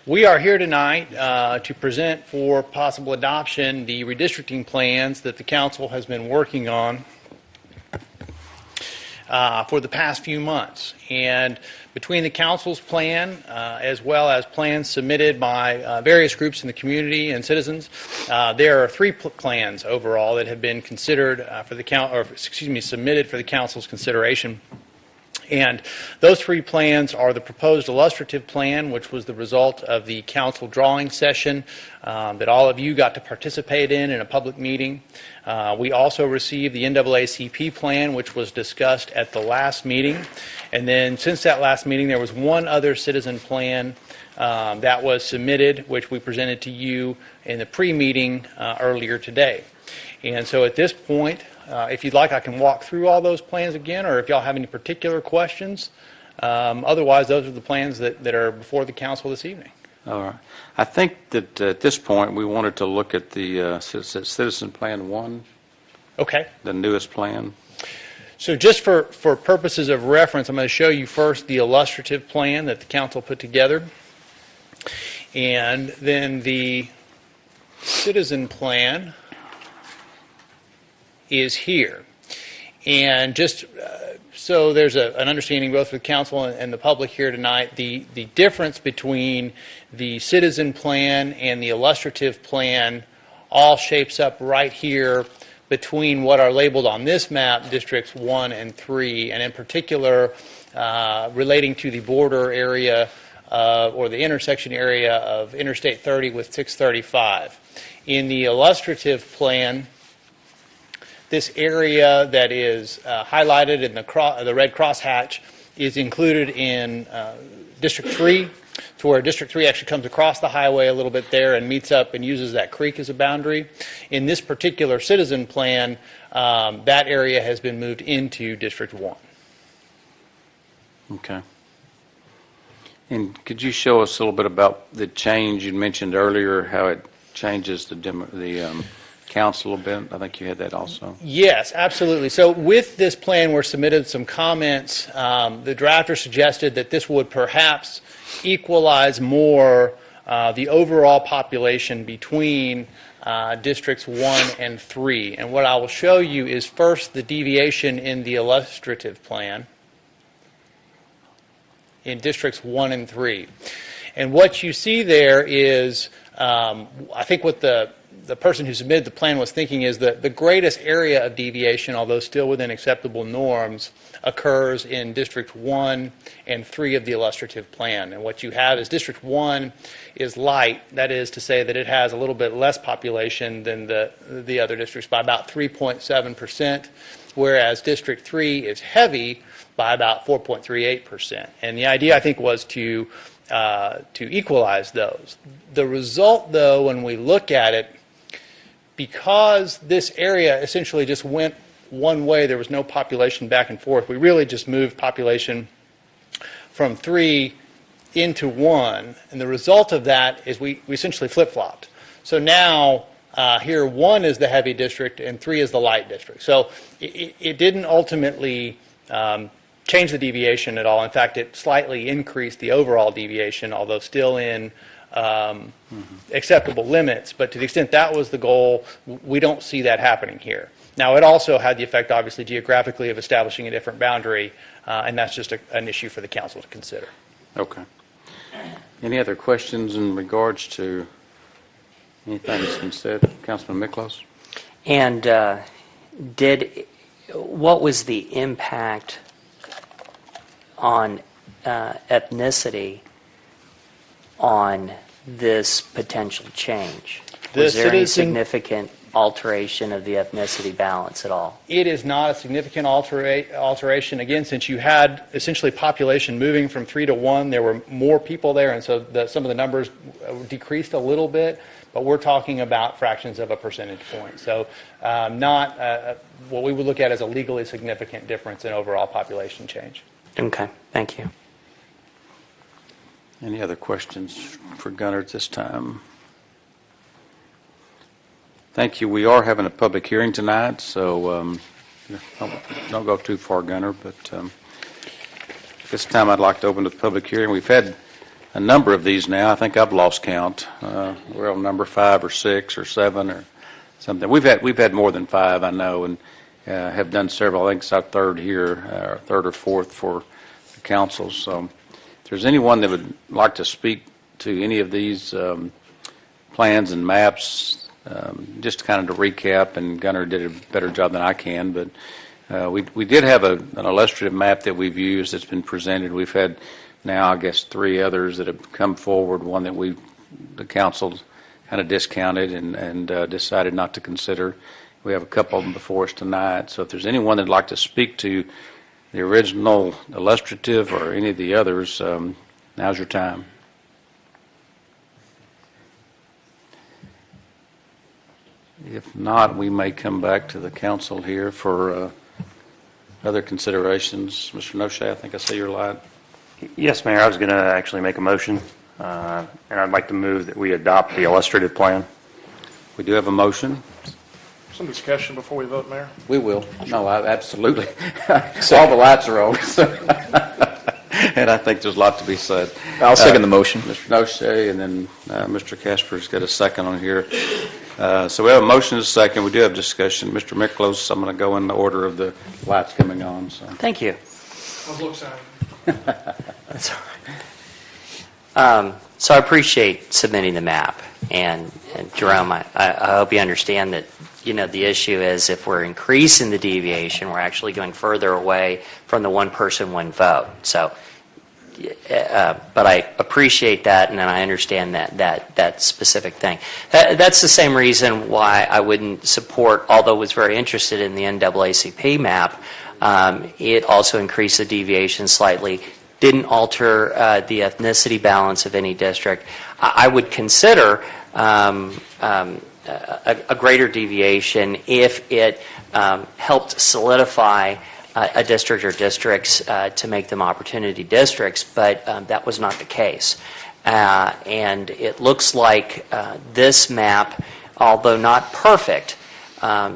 We are here tonight to present for possible adoption the redistricting plans that the council has been working on for the past few months. And between the council's plan as well as plans submitted by various groups in the community and citizens, there are three plans overall that have been considered for the submitted for the council's consideration. And those three plans are the proposed illustrative plan, which was the result of the council drawing session that all of you got to participate in a public meeting. We also received the NAACP plan, which was discussed at the last meeting. And then since that last meeting, there was one other citizen plan that was submitted, which we presented to you in the pre-meeting earlier today. And so at this point, if you'd like, I can walk through all those plans again, or if y'all have any particular questions. Otherwise, those are the plans that are before the council this evening. All right. I think that at this point we wanted to look at the Citizen Plan 1. Okay. The newest plan. So just for purposes of reference, I'm going to show you first the illustrative plan that the council put together. And then the citizen plan is here. And just so there's an understanding both for the council and the public here tonight, the difference between the citizen plan and the illustrative plan all shapes up right here between what are labeled on this map, districts 1 and 3, and in particular relating to the border area or the intersection area of Interstate 30 with 635. In the illustrative plan, this area that is highlighted in the red crosshatch is included in District 3, to where District 3 actually comes across the highway a little bit there and meets up and uses that creek as a boundary. In this particular citizen plan, that area has been moved into District 1. Okay. And could you show us a little bit about the change you mentioned earlier, how it changes the council a bit? I think you had that also. Yes, absolutely. So with this plan were submitted some comments. The drafter suggested that this would perhaps equalize more the overall population between districts 1 and 3. And what I will show you is first the deviation in the illustrative plan in districts 1 and 3. And what you see there is, I think what the person who submitted the plan was thinking is that the greatest area of deviation, although still within acceptable norms, occurs in District 1 and 3 of the illustrative plan. And what you have is District 1 is light, that is to say that it has a little bit less population than the other districts by about 3.7%, whereas District 3 is heavy by about 4.38%. And the idea, I think, was to equalize those. The result, though, when we look at it, because this area essentially just went one way, there was no population back and forth, we really just moved population from 3 into 1, and the result of that is we essentially flip-flopped. So now here 1 is the heavy district and 3 is the light district. So it didn't ultimately change the deviation at all. In fact, it slightly increased the overall deviation, although still in acceptable limits. But to the extent that was the goal, we don't see that happening here. Now, it also had the effect, obviously, geographically of establishing a different boundary, and that's just an issue for the council to consider. Okay. Any other questions in regards to anything that's been said? Councilman Miklos? And what was the impact on ethnicity on this potential change? Was there any significant alteration of the ethnicity balance at all? It is not a significant alteration. Again, since you had essentially population moving from 3 to 1, there were more people there, and so some of the numbers decreased a little bit, but we're talking about fractions of a percentage point. So not what we would look at as a legally significant difference in overall population change. Okay, thank you. Any other questions for Gunnar at this time? Thank you. We are having a public hearing tonight, so don't go too far, Gunnar. But this time I'd like to open the public hearing. We've had a number of these now. I think I've lost count. We're on number 5 or 6 or 7 or something. We've had more than 5, I know, and have done several. I think it's our third here, or third or fourth for the council. So if there's anyone that would like to speak to any of these plans and maps, just kind of to recap, and Gunnar did a better job than I can, but we did have an illustrative map that we've used that's been presented. We've had now, I guess, 3 others that have come forward, one that the council kind of discounted and decided not to consider. We have a couple of them before us tonight. So if there's anyone that'd like to speak to the original illustrative or any of the others, now's your time. If not, we may come back to the council here for other considerations. Mr. Noschese, I think I see your light. Yes, Mayor. I was going to actually make a motion, and I'd like to move that we adopt the illustrative plan. We do have a motion. Some discussion before we vote, Mayor. We will. No, absolutely. All the lights are on. And I think there's a lot to be said. I'll second the motion. Mr. Noschese, and then Mr. Casper's got a second on here. So we have a motion and a second. We do have discussion. Mr. Miklos, I'm going to go in the order of the lights coming on. So. Thank you. I was a little excited. That's all right. So I appreciate submitting the map. And Jerome, I hope you understand that, the issue is if we're increasing the deviation, we're actually going further away from the one person, one vote. So, but I appreciate that, and then I understand that specific thing. That's the same reason why I wouldn't support, although I was very interested in the NAACP map, it also increased the deviation slightly, didn't alter the ethnicity balance of any district. I would consider a greater deviation if it helped solidify a district or districts to make them opportunity districts, but that was not the case. And it looks like this map, although not perfect,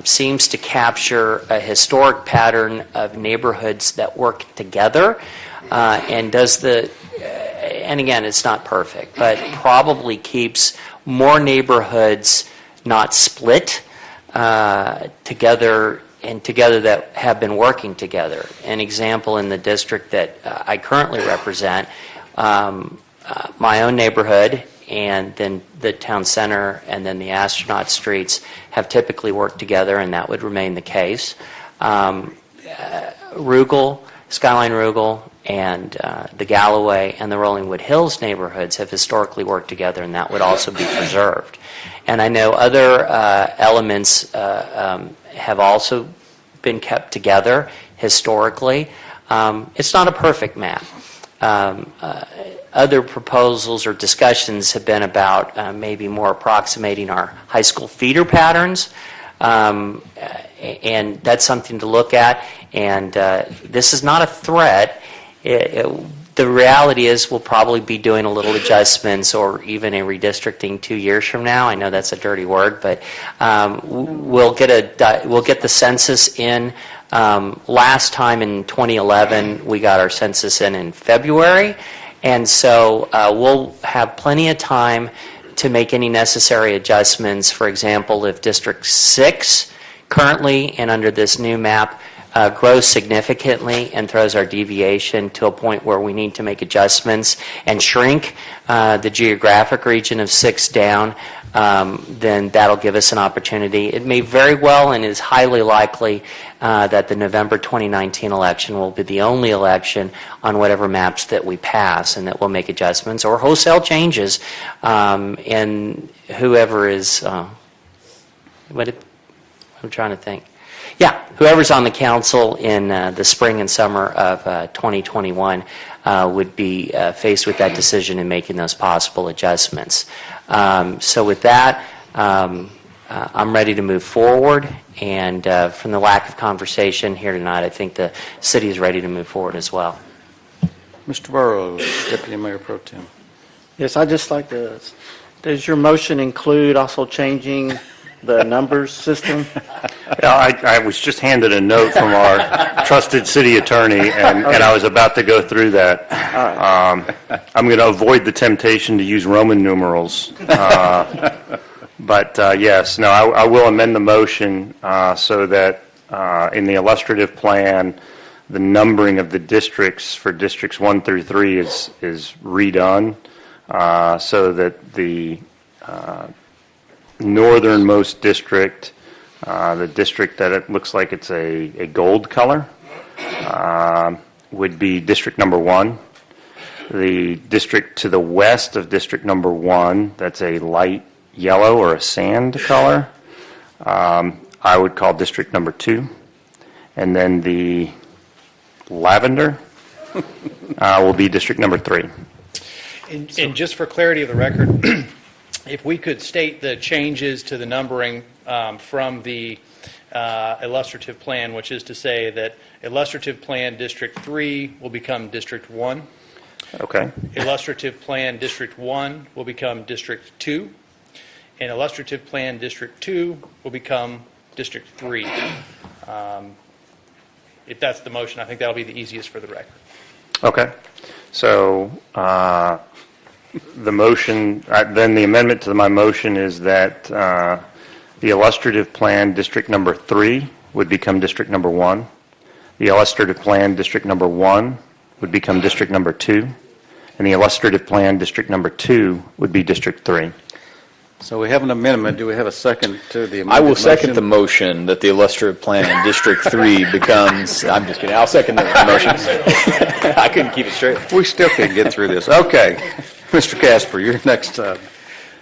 seems to capture a historic pattern of neighborhoods that work together, and and again, it's not perfect, but probably keeps more neighborhoods not split together that have been working together. An example in the district that I currently represent, my own neighborhood and then the town center and then the astronaut streets have typically worked together, and that would remain the case. Rugel, Skyline Rugel, and the Galloway and the Rollingwood Hills neighborhoods have historically worked together, and that would also be preserved. And I know other elements have also been kept together historically. It's not a perfect map. Other proposals or discussions have been about maybe more approximating our high school feeder patterns, and that's something to look at. And this is not a threat. The reality is we'll probably be doing a little adjustments or even a redistricting 2 years from now. I know that's a dirty word, but we'll get the census in. Last time in 2011, we got our census in February, and so we'll have plenty of time to make any necessary adjustments. For example, if District 6 currently and under this new map grows significantly and throws our deviation to a point where we need to make adjustments and shrink the geographic region of 6 down, then that'll give us an opportunity. It may very well and is highly likely that the November 2019 election will be the only election on whatever maps that we pass, and that we'll make adjustments or wholesale changes. And whoever is, I'm trying to think. Yeah, whoever's on the council in the spring and summer of 2021 would be faced with that decision and making those possible adjustments. So with that, I'm ready to move forward. And from the lack of conversation here tonight, I think the city is ready to move forward as well. Mr. Burrows, Deputy Mayor Pro Tem. Yes, I'd just like to, does your motion include also changing the numbers system? Yeah, I was just handed a note from our trusted city attorney, and I was about to go through that. I'm going to avoid the temptation to use Roman numerals. But yes, no, I will amend the motion so that in the illustrative plan, the numbering of the districts for districts 1 through 3 is redone so that the northernmost district, the district that it looks like it's a gold color, would be district number 1. The district to the west of district number 1, that's a light yellow or a sand color, I would call district number 2. And then the lavender will be district number 3. And just for clarity of the record, if we could state the changes to the numbering from the illustrative plan, which is to say that illustrative plan District 3 will become District 1. Okay. Illustrative plan District 1 will become District 2. And illustrative plan District 2 will become District 3. If that's the motion, I think that'll be the easiest for the record. Okay. So the motion, then the amendment to my motion is that the illustrative plan District number 3 would become District number 1. The illustrative plan District number 1 would become District number 2. And the illustrative plan District number 2 would be District 3. So we have an amendment. Do we have a second to the amendment? I will second the motion that the illustrative plan in District 3 becomes, I'm just kidding, I'll second the motion. I couldn't keep it straight. We still can't get through this. Okay. Mr. Casper, you're next.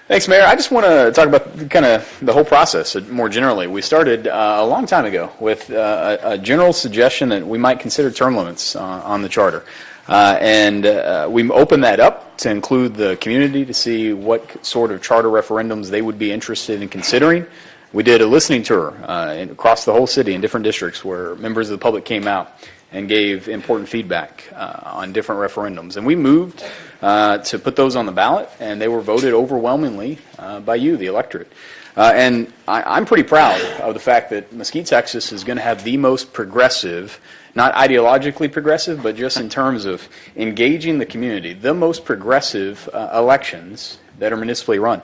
Thanks, Mayor. I just want to talk about kind of the whole process more generally. We started a long time ago with a general suggestion that we might consider term limits on the charter. And we opened that up to include the community to see what sort of charter referendums they would be interested in considering. We did a listening tour across the whole city in different districts where members of the public came out and gave important feedback on different referendums. And we moved to put those on the ballot, and they were voted overwhelmingly by you, the electorate. And I'm pretty proud of the fact that Mesquite, Texas is going to have the most progressive, not ideologically progressive, but just in terms of engaging the community, the most progressive elections that are municipally run.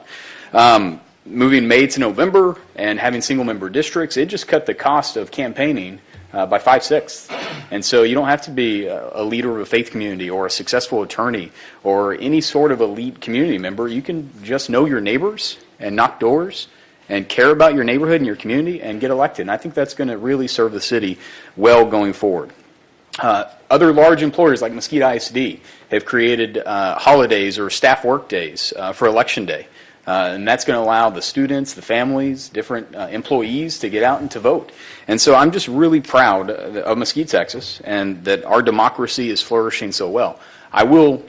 Moving May to November and having single-member districts, it just cut the cost of campaigning by 5/6. And so you don't have to be a leader of a faith community or a successful attorney or any sort of elite community member. You can just know your neighbors and knock doors and care about your neighborhood and your community and get elected. And I think that's going to really serve the city well going forward. Other large employers like Mesquite ISD have created holidays or staff work days for Election Day. And that's going to allow the students, the families, different employees to get out and to vote. And so I'm just really proud of Mesquite, Texas, and that our democracy is flourishing so well. I will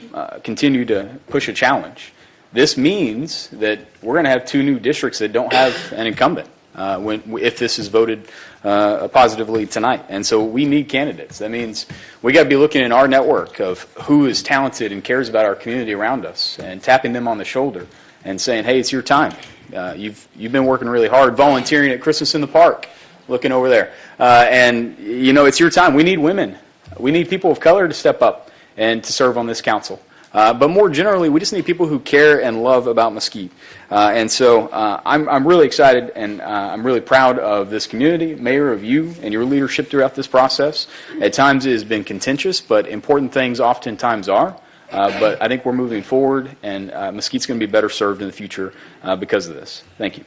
continue to push a challenge. This means that we're going to have 2 new districts that don't have an incumbent if this is voted positively tonight. And so we need candidates. That means we got to be looking in our network of who is talented and cares about our community around us and tapping them on the shoulder and saying, hey, it's your time. You've been working really hard, volunteering at Christmas in the Park, looking over there. And, you know, it's your time. We need women. We need people of color to step up and to serve on this council. But more generally, we just need people who care and love about Mesquite. And so I'm really excited, and I'm really proud of this community, Mayor, of you and your leadership throughout this process. At times it has been contentious, but important things oftentimes are. But I think we're moving forward, and Mesquite's going to be better served in the future because of this. Thank you.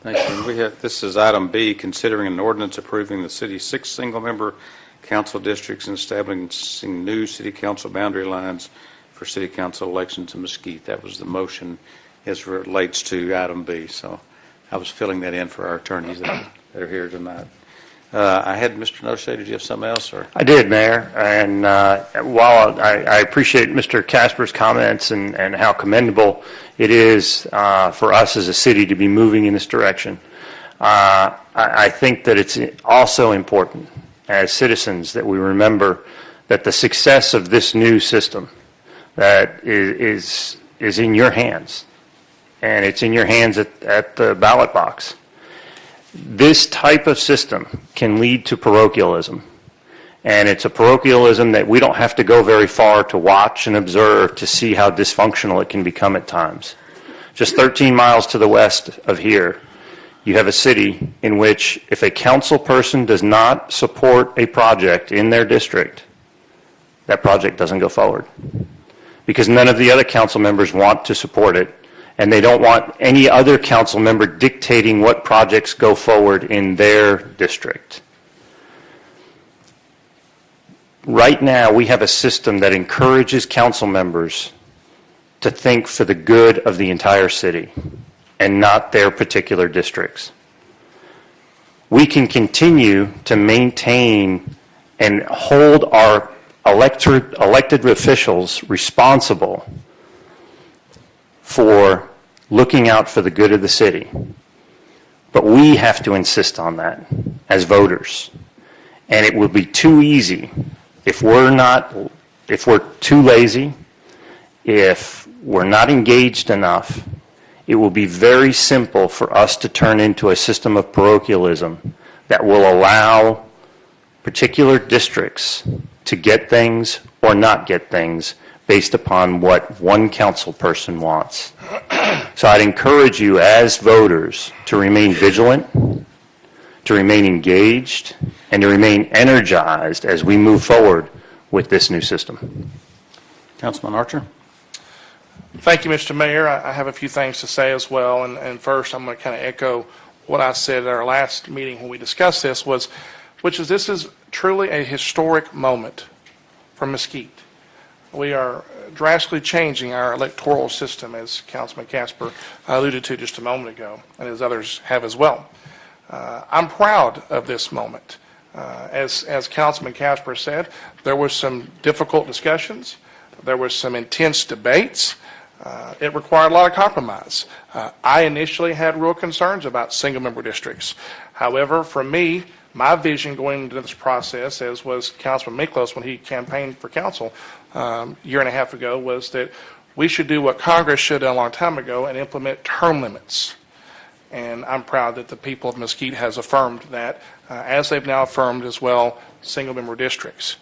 Thank you. This is item B, considering an ordinance approving the city's 6 single-member council districts and establishing new city council boundary lines for city council elections in Mesquite. That was the motion as relates to item B. So I was filling that in for our attorneys that are here tonight. I had Mr. Noschese. Did you have something else? Or? I did, Mayor. And while I appreciate Mr. Casper's comments and how commendable it is for us as a city to be moving in this direction, I think that it's also important as citizens that we remember that the success of this new system that is in your hands, and it's in your hands at the ballot box. This type of system can lead to parochialism. And it's a parochialism that we don't have to go very far to watch and observe to see how dysfunctional it can become at times. Just 13 miles to the west of here, you have a city in which if a council person does not support a project in their district, that project doesn't go forward. Because none of the other council members want to support it, and they don't want any other council member dictating what projects go forward in their district. Right now, we have a system that encourages council members to think for the good of the entire city and not their particular districts. We can continue to maintain and hold our elected officials responsible for looking out for the good of the city. But we have to insist on that as voters. And it will be too easy if we're too lazy, if we're not engaged enough. It will be very simple for us to turn into a system of parochialism that will allow particular districts to get things or not get things based upon what one council person wants. So I'd encourage you as voters to remain vigilant, to remain engaged, and to remain energized as we move forward with this new system. Councilman Archer? Thank you, Mr. Mayor. I have a few things to say as well. And first, I'm going to kind of echo what I said at our last meeting when we discussed this, which is this is truly a historic moment for Mesquite. We are drastically changing our electoral system, as Councilman Casper alluded to just a moment ago, and as others have as well. I'm proud of this moment. As Councilman Casper said, there were some difficult discussions. There were some intense debates. It required a lot of compromise. I initially had real concerns about single-member districts. However, for me, my vision going into this process, as was Councilman Miklos when he campaigned for council a year and a half ago, was that we should do what Congress should have done a long time ago and implement term limits. And I'm proud that the people of Mesquite has affirmed that, as they've now affirmed as well single-member districts.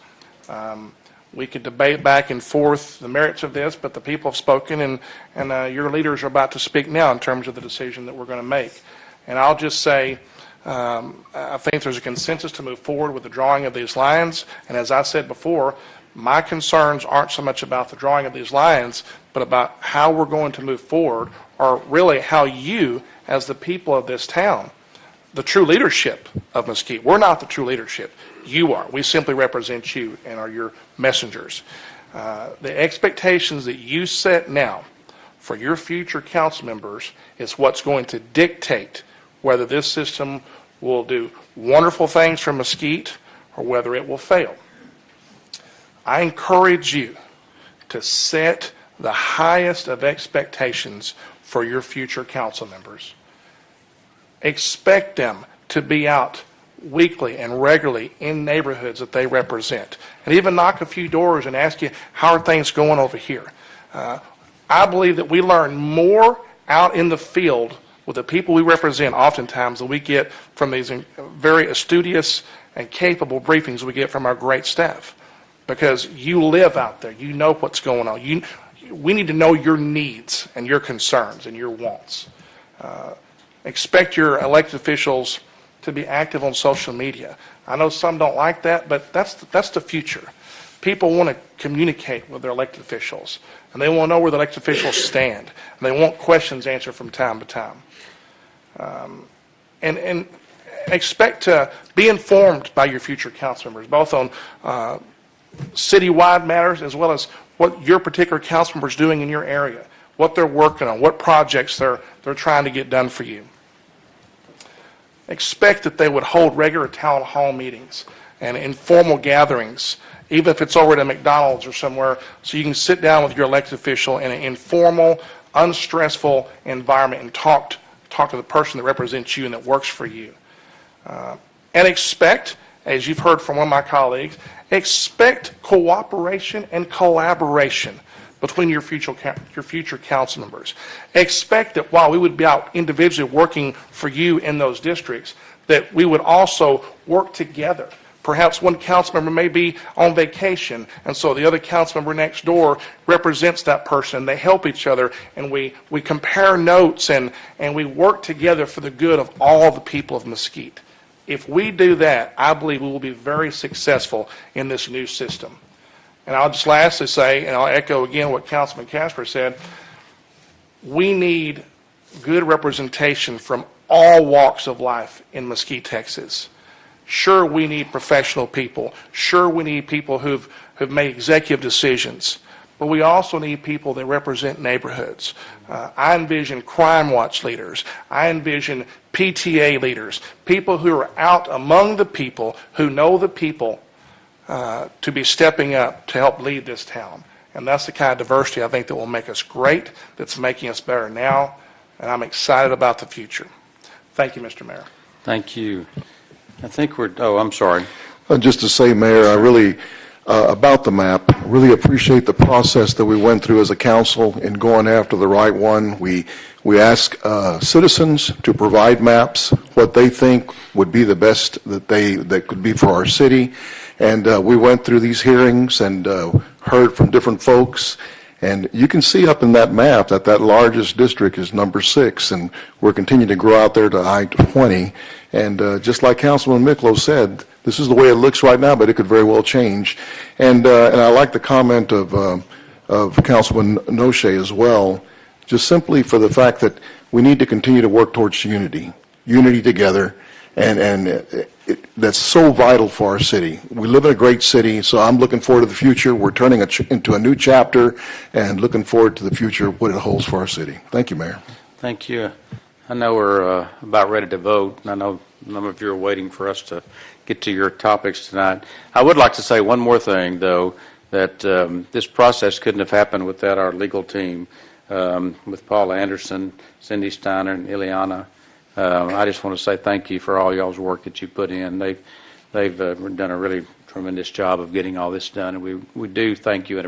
We could debate back and forth the merits of this, but the people have spoken, and your leaders are about to speak now in terms of the decision that we're going to make. And I'll just say, I think there's a consensus to move forward with the drawing of these lines. And as I said before, my concerns aren't so much about the drawing of these lines, but about how we're going to move forward, or really how you, as the people of this town, the true leadership of Mesquite. We're not the true leadership. You are. We simply represent you and are your messengers. The expectations that you set now for your future council members is what's going to dictate whether this system will do wonderful things for Mesquite or whether it will fail. I encourage you to set the highest of expectations for your future council members. Expect them to be out weekly and regularly in neighborhoods that they represent, and even knock a few doors and ask you, how are things going over here? I believe that we learn more out in the field with the people we represent oftentimes than we get from these very studious and capable briefings we get from our great staff, because you live out there. You know what's going on. We need to know your needs and your concerns and your wants. Expect your elected officials to be active on social media. I know some don't like that, but that's the future. People want to communicate with their elected officials, and they want to know where the elected officials stand, and they want questions answered from time to time. And expect to be informed by your future council members, both on citywide matters as well as what your particular council member is doing in your area, what they're working on, what projects they're trying to get done for you. Expect that they would hold regular town hall meetings and informal gatherings, even if it's over at a McDonald's or somewhere, so you can sit down with your elected official in an informal, unstressful environment and talk to the person that represents you and that works for you. And expect, as you've heard from one of my colleagues, expect cooperation and collaboration between your future council members. Expect that while we would be out individually working for you in those districts, that we would also work together. Perhaps one council member may be on vacation, and so the other council member next door represents that person. They help each other, and we compare notes, and we work together for the good of all the people of Mesquite. If we do that, I believe we will be very successful in this new system. And I'll just lastly say, and I'll echo again what Councilman Casper said, we need good representation from all walks of life in Mesquite, Texas. Sure, we need professional people. Sure, we need people who've made executive decisions. But we also need people that represent neighborhoods. I envision crime watch leaders. I envision PTA leaders, people who are out among the people, who know the people, to be stepping up to help lead this town. And that's the kind of diversity I think that will make us great, that's making us better now, and I'm excited about the future. Thank you, Mr. Mayor. Thank you. I think I'm sorry. Just to say, Mayor, I really, about the map, really appreciate the process that we went through as a council in going after the right one. We ask citizens to provide maps, what they think would be the best that could be for our city. And we went through these hearings and heard from different folks. And you can see up in that map that largest district is number 6, and we're continuing to grow out there to I-20. And just like Councilman Miklos said, this is the way it looks right now, but it could very well change. And I like the comment of Councilman Noschese as well, just simply for the fact that we need to continue to work towards unity together, and that's so vital for our city. We live in a great city, so I'm looking forward to the future. We're turning into a new chapter and looking forward to the future, what it holds for our city. Thank you, Mayor. Thank you. I know we're about ready to vote, and I know some of you are waiting for us to get to your topics tonight. I would like to say one more thing, though, that this process couldn't have happened without our legal team, with Paula Anderson, Cindy Steiner, and Ileana. I just want to say thank you for all y'all's work that you put in. They've done a really tremendous job of getting all this done, and we do thank you and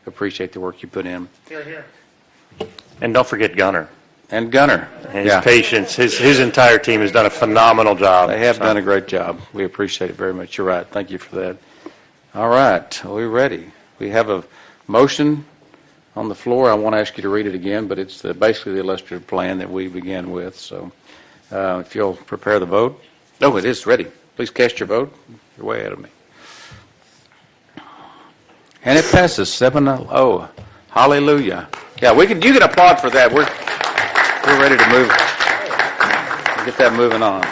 appreciate the work you put in. Here, here. And don't forget Gunner. And Gunner. His patience, his entire team has done a phenomenal job. They have done a great job. We appreciate it very much. You're right. Thank you for that. All right. Are we ready? We have a motion on the floor. I want to ask you to read it again, but it's basically the illustrative plan that we began with. So if you'll prepare the vote. Oh, it is ready. Please cast your vote. You're way ahead of me. And it passes 7-0. Hallelujah. Yeah, you can applaud for that. We're ready to move. Get that moving on.